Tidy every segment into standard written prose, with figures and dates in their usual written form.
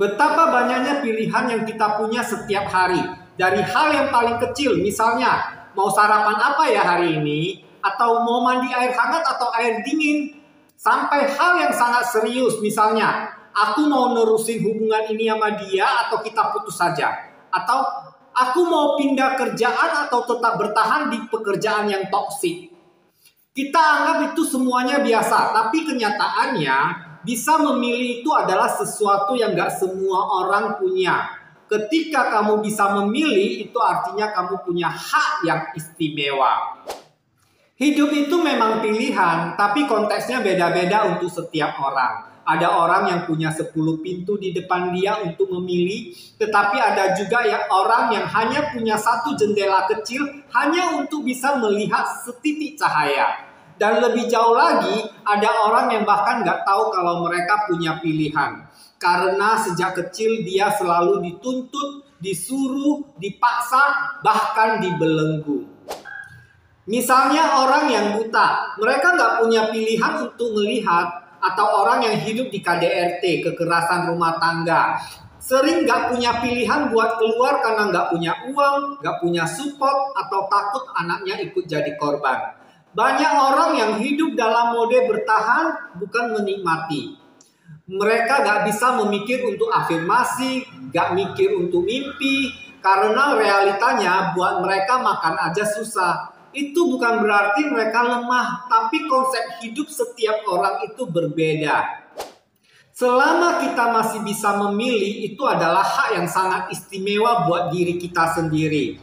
Betapa banyaknya pilihan yang kita punya setiap hari. Dari hal yang paling kecil, misalnya mau sarapan apa ya hari ini, atau mau mandi air hangat atau air dingin, sampai hal yang sangat serius, misalnya aku mau nerusin hubungan ini sama dia atau kita putus saja, atau aku mau pindah kerjaan atau tetap bertahan di pekerjaan yang toksik. Kita anggap itu semuanya biasa, tapi kenyataannya bisa memilih itu adalah sesuatu yang gak semua orang punya. Ketika kamu bisa memilih, itu artinya kamu punya hak yang istimewa. Hidup itu memang pilihan, tapi konteksnya beda-beda untuk setiap orang. Ada orang yang punya 10 pintu di depan dia untuk memilih, tetapi ada juga orang yang hanya punya satu jendela kecil hanya untuk bisa melihat setitik cahaya. Dan lebih jauh lagi, ada orang yang bahkan gak tahu kalau mereka punya pilihan. Karena sejak kecil dia selalu dituntut, disuruh, dipaksa, bahkan dibelenggu. Misalnya orang yang buta, mereka nggak punya pilihan untuk melihat, atau orang yang hidup di KDRT, kekerasan rumah tangga, sering nggak punya pilihan buat keluar karena nggak punya uang, nggak punya support, atau takut anaknya ikut jadi korban. Banyak orang yang hidup dalam mode bertahan, bukan menikmati. Mereka gak bisa memikir untuk afirmasi, gak mikir untuk mimpi, karena realitanya buat mereka makan aja susah. Itu bukan berarti mereka lemah, tapi konsep hidup setiap orang itu berbeda. Selama kita masih bisa memilih, itu adalah hak yang sangat istimewa buat diri kita sendiri.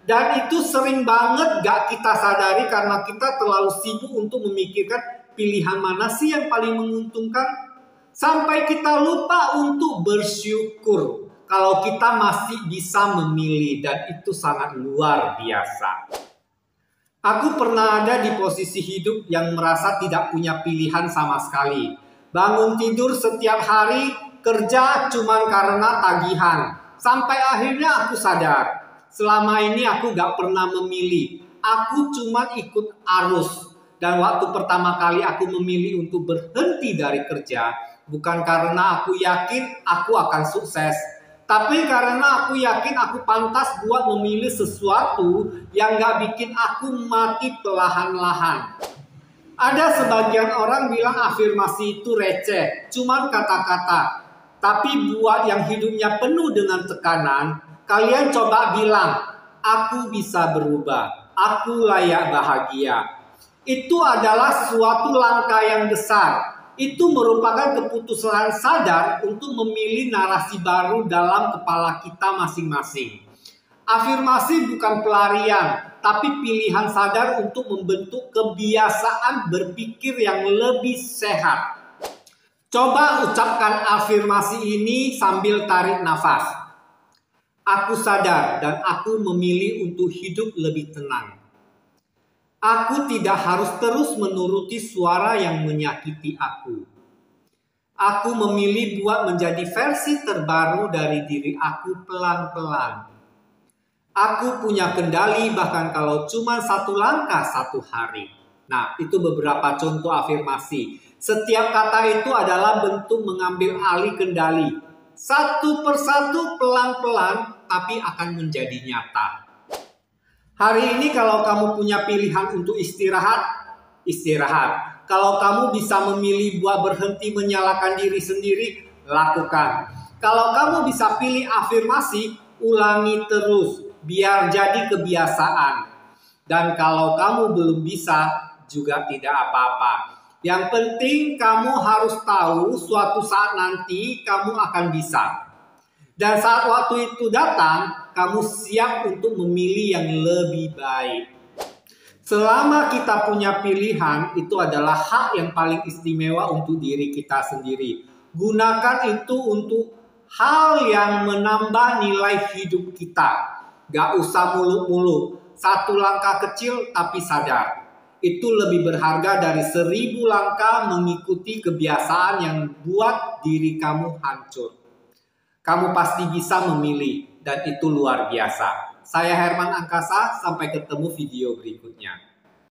Dan itu sering banget gak kita sadari karena kita terlalu sibuk untuk memikirkan pilihan mana sih yang paling menguntungkan. Sampai kita lupa untuk bersyukur kalau kita masih bisa memilih, dan itu sangat luar biasa. Aku pernah ada di posisi hidup yang merasa tidak punya pilihan sama sekali. Bangun tidur setiap hari, kerja cuma karena tagihan. Sampai akhirnya aku sadar, selama ini aku gak pernah memilih. Aku cuma ikut arus. Dan waktu pertama kali aku memilih untuk berhenti dari kerja, bukan karena aku yakin aku akan sukses, tapi karena aku yakin aku pantas buat memilih sesuatu yang gak bikin aku mati perlahan-lahan. Ada sebagian orang bilang afirmasi itu receh, cuman kata-kata. Tapi buat yang hidupnya penuh dengan tekanan, kalian coba bilang, aku bisa berubah, aku layak bahagia. Itu adalah suatu langkah yang besar. Itu merupakan keputusan sadar untuk memilih narasi baru dalam kepala kita masing-masing. Afirmasi bukan pelarian, tapi pilihan sadar untuk membentuk kebiasaan berpikir yang lebih sehat. Coba ucapkan afirmasi ini sambil tarik nafas. Aku sadar dan aku memilih untuk hidup lebih tenang. Aku tidak harus terus menuruti suara yang menyakiti aku. Aku memilih buat menjadi versi terbaru dari diri aku pelan-pelan. Aku punya kendali bahkan kalau cuma satu langkah satu hari. Nah, itu beberapa contoh afirmasi. Setiap kata itu adalah bentuk mengambil alih kendali. Satu persatu pelan-pelan tapi akan menjadi nyata. Hari ini kalau kamu punya pilihan untuk istirahat, istirahat. Kalau kamu bisa memilih buat berhenti menyalahkan diri sendiri, lakukan. Kalau kamu bisa pilih afirmasi, ulangi terus, biar jadi kebiasaan. Dan kalau kamu belum bisa, juga tidak apa-apa. Yang penting kamu harus tahu suatu saat nanti kamu akan bisa. Dan saat waktu itu datang, kamu siap untuk memilih yang lebih baik. Selama kita punya pilihan, itu adalah hak yang paling istimewa untuk diri kita sendiri. Gunakan itu untuk hal yang menambah nilai hidup kita. Gak usah muluk-muluk. Satu langkah kecil tapi sadar. Itu lebih berharga dari 1000 langkah mengikuti kebiasaan yang buat diri kamu hancur. Kamu pasti bisa memilih, dan itu luar biasa. Saya Herman Angkasa, sampai ketemu video berikutnya.